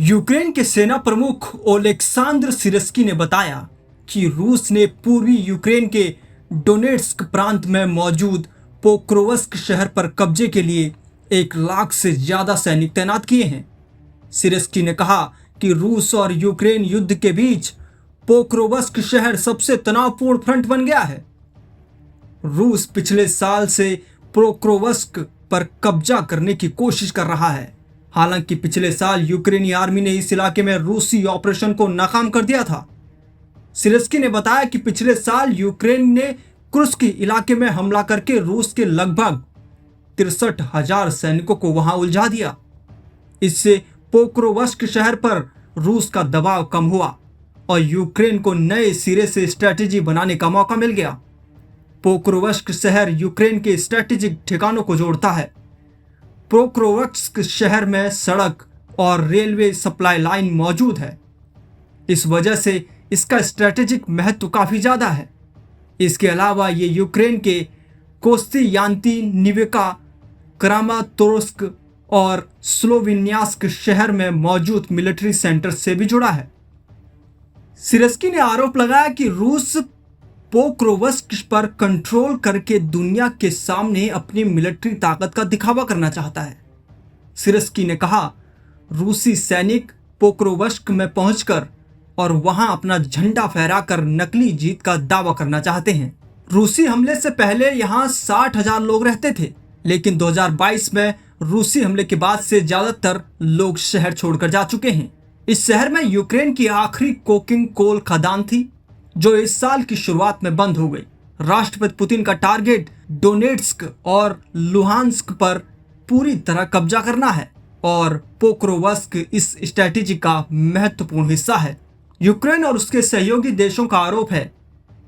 Ukraine के सेना प्रमुख ओलेक्सांद्र सिरस्की ने बताया कि रूस ने पूर्वी यूक्रेन के डोनेट्स्क प्रांत में मौजूद पोक्रोवस्क शहर पर कब्जे के लिए 1 लाख से ज्यादा सैनिक तैनात किए हैं। सिरस्की ने कहा कि रूस और यूक्रेन युद्ध के बीच पोक्रोवस्क शहर सबसे तनावपूर्ण फ्रंट बन गया है। रूस पिछले साल से पोक्रोवस्क पर कब्जा करने की कोशिश कर रहा है। हालांकि पिछले साल यूक्रेनी आर्मी ने इस इलाके में रूसी ऑपरेशन को नाकाम कर दिया था। सिरस्की ने बताया कि पिछले साल यूक्रेन ने कुर्स्क इलाके में हमला करके रूस के लगभग 63,000 सैनिकों को वहां उलझा दिया। इससे पोक्रोवस्क शहर पर रूस का दबाव कम हुआ और यूक्रेन को नए सिरे से स्ट्रेटेजी बनाने का मौका मिल गया। पोक्रोवस्क शहर यूक्रेन के स्ट्रेटेजिक ठिकानों को जोड़ता है। पोक्रोवस्क शहर में सड़क और रेलवे सप्लाई लाइन मौजूद है। इस वजह से इसका स्ट्रेटेजिक महत्व काफी ज्यादा है। इसके अलावा ये यूक्रेन के कोस्तियान्ती निवेका, क्रामातोर्स्क और स्लोविन्यास्क शहर में मौजूद मिलिट्री सेंटर से भी जुड़ा है। सिरस्की ने आरोप लगाया कि रूस पोक्रोवस्क पर कंट्रोल करके दुनिया के सामने अपनी मिलिट्री ताकत का दिखावा करना चाहता है। सिरस्की ने कहा, रूसी सैनिक पोक्रोवस्क में पहुंचकर और वहां अपना झंडा फहराकर नकली जीत का दावा करना चाहते हैं। रूसी हमले से पहले यहां 60,000 लोग रहते थे, लेकिन 2022 में रूसी हमले के बाद से ज्यादातर लोग शहर छोड़कर जा चुके हैं। इस शहर में यूक्रेन की आखिरी कोकिंग कोल खदान थी, जो इस साल की शुरुआत में बंद हो गई। राष्ट्रपति पुतिन का टारगेट डोनेट्स्क और लुहांस्क पर पूरी तरह कब्जा करना है और पोक्रोवस्क इस स्ट्रेटेजी का महत्वपूर्ण हिस्सा है। यूक्रेन और उसके सहयोगी देशों का आरोप है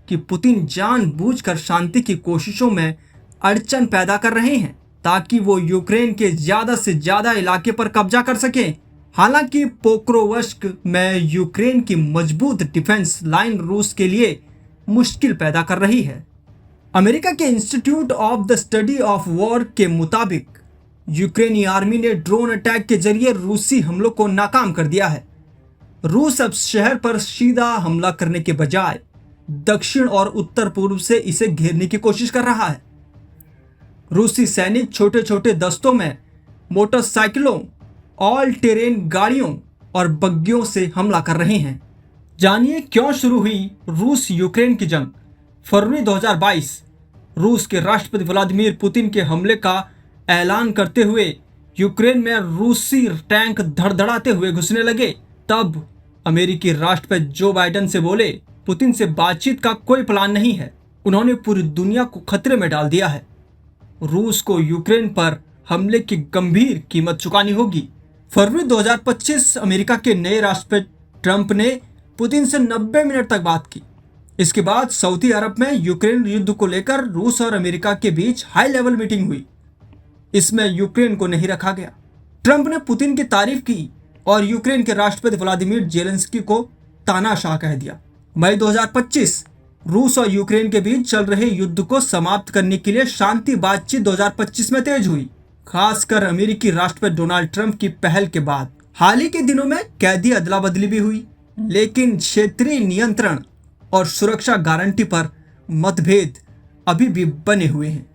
कि पुतिन जानबूझकर शांति की कोशिशों में अड़चन पैदा कर रहे हैं ताकि वो यूक्रेन के ज्यादा से ज्यादा इलाके पर कब्जा कर सकें। हालांकि पोक्रोवस्क में यूक्रेन की मजबूत डिफेंस लाइन रूस के लिए मुश्किल पैदा कर रही है। अमेरिका के institute of the study of war के मुताबिक यूक्रेनी आर्मी ने ड्रोन अटैक के जरिए रूसी हमलों को नाकाम कर दिया है। रूस अब शहर पर सीधा हमला करने के बजाय दक्षिण और उत्तर पूर्व से इसे घेरने की कोशिश कर रहा है। रूसी सैनिक छोटे छोटे दस्तों में मोटरसाइकिलों, ऑल टेरेन गाड़ियों और बग्गियों से हमला कर रहे हैं। जानिए क्यों शुरू हुई रूस यूक्रेन की जंग। फरवरी 2022 रूस के राष्ट्रपति व्लादिमीर पुतिन के हमले का ऐलान करते हुए यूक्रेन में रूसी टैंक धड़धड़ाते हुए घुसने लगे। तब अमेरिकी राष्ट्रपति जो बाइडेन से बोले, पुतिन से बातचीत का कोई प्लान नहीं है। उन्होंने पूरी दुनिया को खतरे में डाल दिया है। रूस को यूक्रेन पर हमले की गंभीर कीमत चुकानी होगी। फरवरी 2025 अमेरिका के नए राष्ट्रपति ट्रंप ने पुतिन से 90 मिनट तक बात की। इसके बाद सऊदी अरब में यूक्रेन युद्ध को लेकर रूस और अमेरिका के बीच हाई लेवल मीटिंग हुई। इसमें यूक्रेन को नहीं रखा गया। ट्रंप ने पुतिन की तारीफ की और यूक्रेन के राष्ट्रपति व्लादिमीर जेलेंस्की को तानाशाह कह दिया। मई 2025 रूस और यूक्रेन के बीच चल रहे युद्ध को समाप्त करने के लिए शांति बातचीत 2025 में तेज हुई, खासकर अमेरिकी राष्ट्रपति डोनाल्ड ट्रंप की पहल के बाद। हाल ही के दिनों में कैदी अदला बदली भी हुई, लेकिन क्षेत्रीय नियंत्रण और सुरक्षा गारंटी पर मतभेद अभी भी बने हुए हैं।